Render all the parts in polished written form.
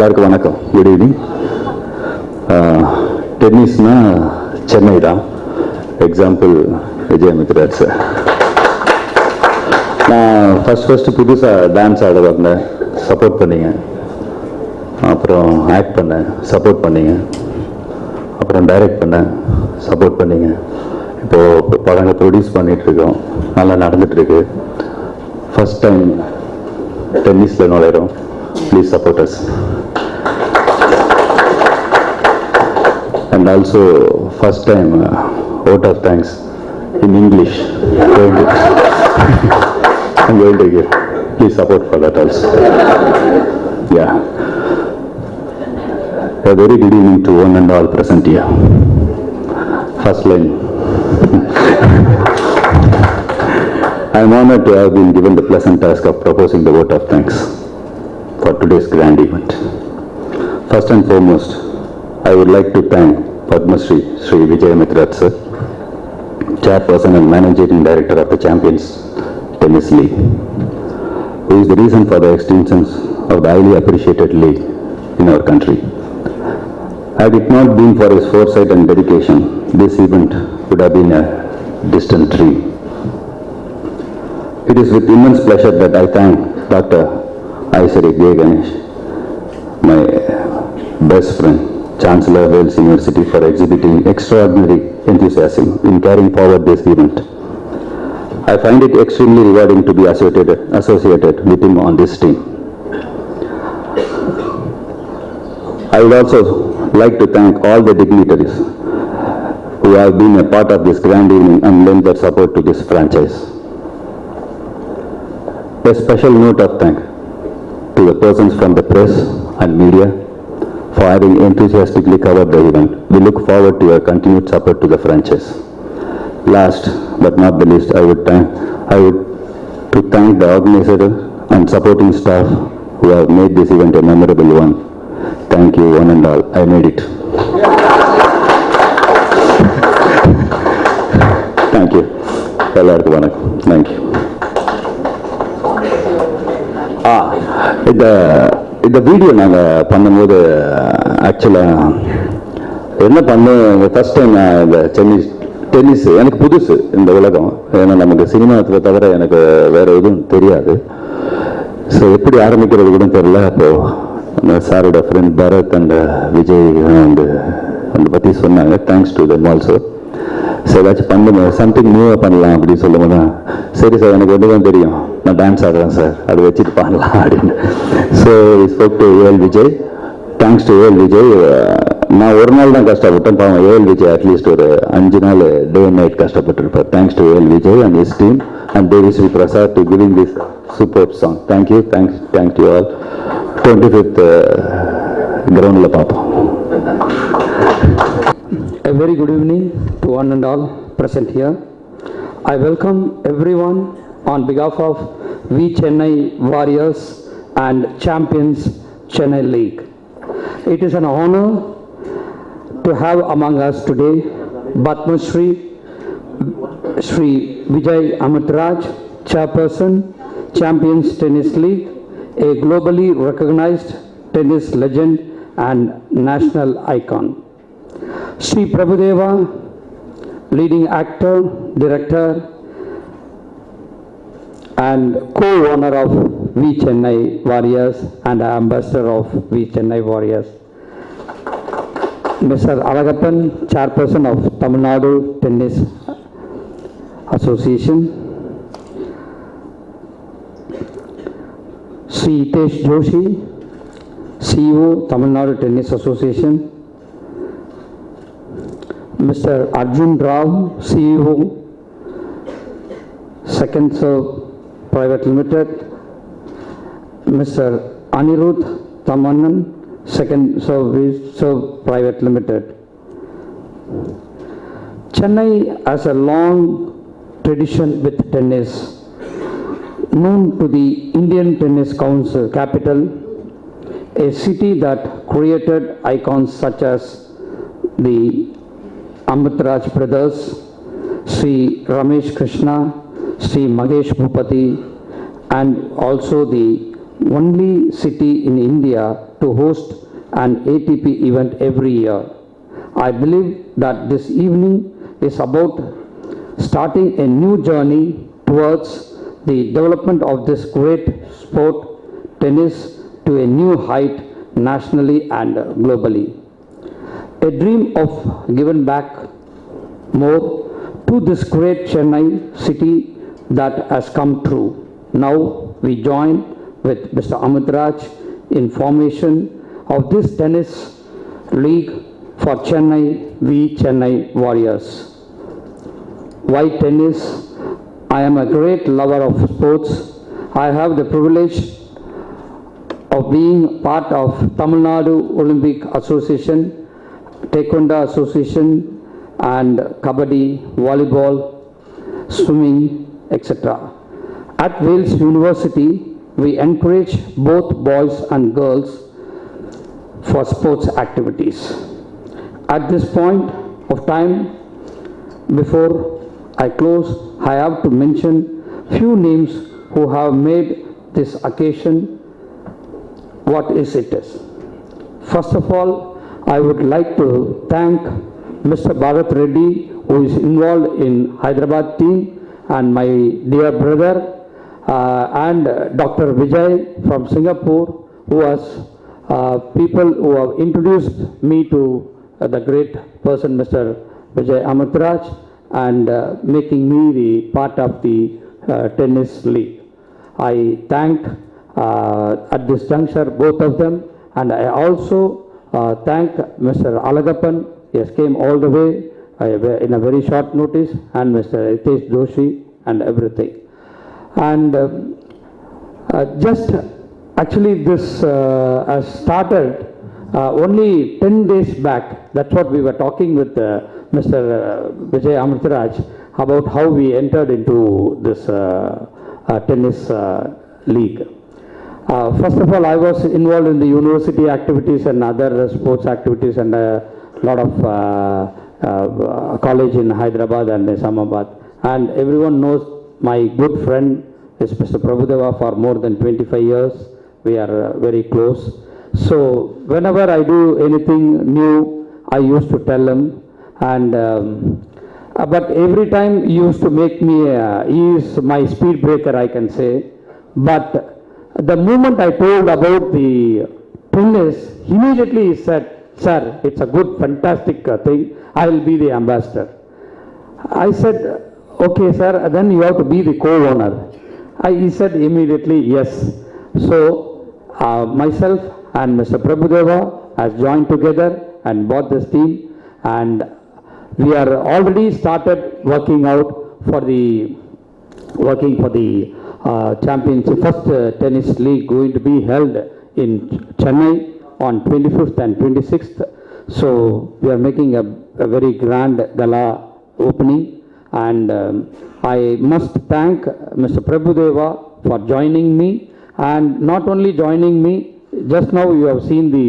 எல்லாருக்கும் வணக்கம். Good evening. டென்னிஸ்னா சென்னை தான். Example Vijay Amritraj sir. நான் ஃபஸ்ட்டு புதுசாக டான்ஸ் ஆட வந்தேன், சப்போர்ட் பண்ணிங்க. அப்புறம் ஆக்ட் பண்ணேன், சப்போர்ட் பண்ணிங்க. அப்புறம் டைரக்ட் பண்ணேன், சப்போர்ட் பண்ணிங்க. இப்போது படங்கள் ப்ரொடியூஸ் பண்ணிகிட்ருக்கோம், நல்லா நடந்துகிட்ருக்கு. ஃபஸ்ட் டைம் டென்னிஸில் நுழையிறோம். Please support us. And also first time vote of thanks in English. I'm going to give. Please support for that also. Yeah. A very good evening to one and all present here. First line. I am honored to have been given the pleasant task of proposing the vote of thanks for today's grand event. First and foremost, I would like to thank Padma Shri Vijayamitraj sir, Chairperson and Managing Director of the Champions Tennis League, who is the reason for the existence of the highly appreciated league in our country. Had it not been for his foresight and dedication, this event would have been a distant dream. It is with immense pleasure that I thank Dr. Aisari Ganesh, my best friend, Chancellor Wales University, for exhibiting extraordinary enthusiasm in carrying forward this event. I find it extremely rewarding to be associated with him on this team. I would also like to thank all the dignitaries who have been a part of this grand evening and lent their support to this franchise. A special note of thanks to the persons from the press and media for having enthusiastically covered the event. We look forward to your continued support to the franchise. Last but not the least, I would to thank the organizer and supporting staff who have made this event a memorable one. Thank you one and all. I made it. Thank you. எல்லாருக்கும் வணக்கம். Thank you. இந்த video நாங்கள் பண்ணும்போது ஆக்சுவலாக என்ன பண்ணோம், first time நான் இந்த டென்னிஸ் எனக்கு புதுசு இந்த உலகம். ஏன்னா நமக்கு சினிமாத்தில் தவிர எனக்கு வேறு எதுவும் தெரியாது. ஸோ எப்படி ஆரம்பிக்கிறது கூட தெரியல. அப்போது அந்த சாரோட ஃப்ரெண்ட் பரத் அண்ட் விஜய் வந்து அதை பற்றி சொன்னாங்க. Thanks to them also. So ஏதாச்சும் பண்ணுங்க, சம்திங் நியூவாக பண்ணலாம் அப்படின்னு சொல்லும்போது தான், சரி சார் எனக்கு ஒன்று தான் தெரியும், நான் டான்ஸ் ஆடுறேன் சார், அதை வச்சுட்டு பண்ணலாம் அப்படின்னு. So spoke to AL Vijay. Thanks to AL Vijay. நான் ஒரு நாள் தான் கஷ்டப்பட்டேன், பாவம் ஏஎல் விஜய் அட்லீஸ்ட் ஒரு 5 நாள் டே அண்ட் நைட் கஷ்டப்பட்டுருப்பார். Thanks to AL Vijay and his team and Devi Sri Prasad to giving this super song. Thank you. Thanks to all. 25th கிரவுண்டில் பார்ப்போம். A very good evening to one and all present here. I welcome everyone on behalf of We Chennai Warriors and Champions Chennai League. It is an honor to have among us today Padma Shri Vijay Amitraj, Chairperson, Champions Tennis League, a globally recognized tennis legend and national icon. Shri Prabhu Deva, leading actor, director, and co-owner of We Chennai Warriors and ambassador of We Chennai Warriors. Mr. Alagappan, Chairperson of Tamil Nadu Tennis Association. Shri Hitesh Joshi, CEO, Tamil Nadu Tennis Association. Mr. Arjun Rao, CEO, Second Serve Private Limited. Mr. Anirudh Tamannan, Second Serve Private Limited. Chennai has a long tradition with tennis, known to the Indian Tennis Council capital, a city that created icons such as the Amitraj brothers, Sri Ramesh Krishna, Sri Mahesh Bhupati, and also the only city in India to host an ATP event every year. I believe that this evening is about starting a new journey towards the development of this great sport, tennis, to a new height nationally and globally. A dream of giving back more to this great Chennai city that has come true. Now we join with Mr. Amit Raj in formation of this tennis league for Chennai, we Chennai Warriors. Why tennis? I am a great lover of sports. I have the privilege of being part of Tamil Nadu Olympic Association, Taekwondo Association, and Kabaddi, volleyball, swimming, etc. At Wales University, we encourage both boys and girls for sports activities. At this point of time, before I close, I have to mention few names who have made this occasion what is it is. First of all, I would like to thank Mr. Bharat Reddy, who is involved in Hyderabad team, and my dear brother and Dr. Vijay from Singapore, who was people who have introduced me to the great person Mr. Vijay Amatraj, and making me the part of the tennis league. I thank at this juncture both of them, and I also thank Mr. Alagappan. He has came all the way in a very short notice, and Mr. Hitesh Joshi and everything. And just actually this has started only 10 days back. That's what we were talking with Mr. Vijay Amritraj about how we entered into this tennis league. First of all, I was involved in the university activities and other sports activities, and a lot of college in Hyderabad and Islamabad. And everyone knows my good friend is Mr. Prabhu Deva for more than 25 years. We are very close. So whenever I do anything new, I used to tell him, and but every time he used to make me, he is my speed breaker, I can say. But the moment I told about the tennis, immediately he said, "Sir, it's a good, fantastic thing. I will be the ambassador." I said, "Okay, sir, then you have to be the co-owner." He said immediately, "Yes." So myself and Mr. Prabhu Deva has joined together and bought this team, and we are already started working for the championship, first tennis league going to be held in Chennai on 25th and 26th. So we are making a very grand gala opening, and I must thank Mr. Prabhu Deva for joining me, and not only joining me, just now you have seen the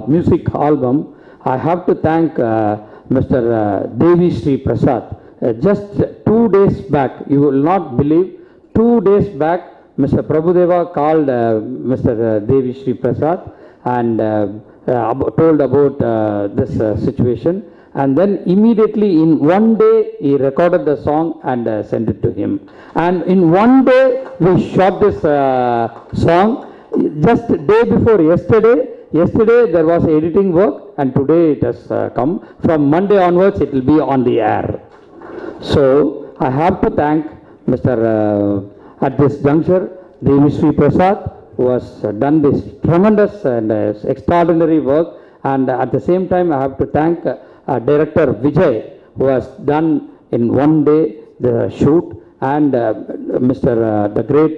music album. I have to thank Mr. Devi Sri Prasad. Just 2 days back, you will not believe, 2 days back, Mr. Prabhu Deva called Mr. Devi Sri Prasad and told about this situation. And then immediately in 1 day, he recorded the song and sent it to him. And in 1 day, we shot this song. Just day before yesterday there was editing work, and today it has come. From Monday onwards, it will be on the air. So I have to thank Mr. At this juncture, Devi Sri Prasad, who has done this tremendous and extraordinary work. And at the same time, I have to thank Director Vijay, who has done in 1 day the shoot, and the great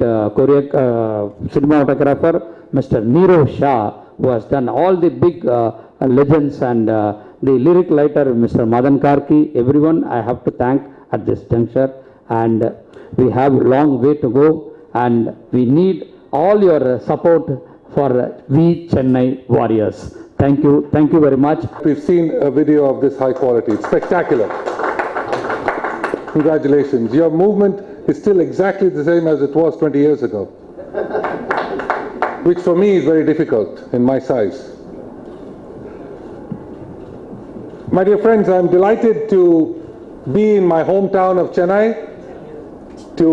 cinematographer, Mr. Nero Shah, who has done all the big legends, and the lyric writer, Mr. Madan Karki. Everyone I have to thank at this juncture, and we have a long way to go, and we need all your support for we Chennai Warriors. Thank you very much. We've seen a video of this high quality. It's spectacular. Congratulations. Your movement is still exactly the same as it was 20 years ago. which for me is very difficult in my size. My dear friends, I'm delighted to be in my hometown of Chennai to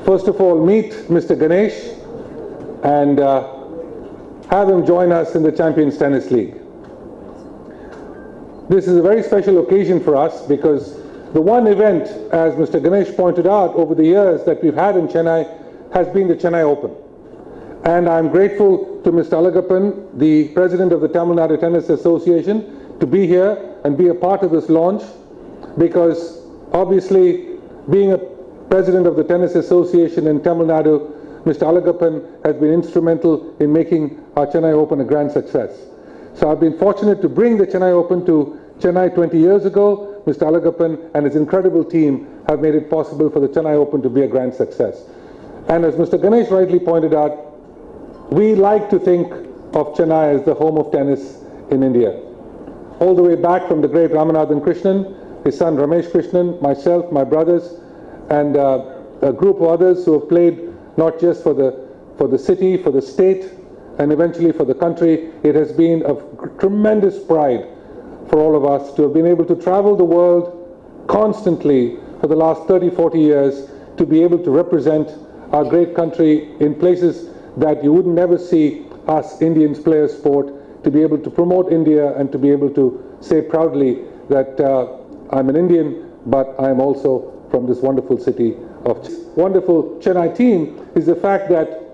first of all meet Mr. Ganesh and have him join us in the Champions Tennis League. This is a very special occasion for us because the one event, as Mr. Ganesh pointed out, over the years that we've had in Chennai has been the Chennai Open. And I'm grateful to Mr. Alagappan, the President of the Tamil Nadu Tennis Association, to be here and be a part of this launch, because obviously being a President of the Tennis Association in Tamil Nadu, Mr. Alagappan has been instrumental in making our Chennai Open a grand success. So I've been fortunate to bring the Chennai Open to Chennai 20 years ago. Mr. Alagappan and his incredible team have made it possible for the Chennai Open to be a grand success. And as Mr. Ganesh rightly pointed out, we like to think of Chennai as the home of tennis in India. All the way back from the great Ramanathan Krishnan, his son Ramesh Krishnan, myself, my brothers, and a group of others who have played not just for the city, for the state, and eventually for the country. It has been of tremendous pride for all of us to have been able to travel the world constantly for the last 30-40 years to be able to represent our great country in places that you would never see us Indians play a sport, to be able to promote India and to be able to say proudly that I'm an Indian, but I'm also from this wonderful city of wonderful Chennai team is the fact that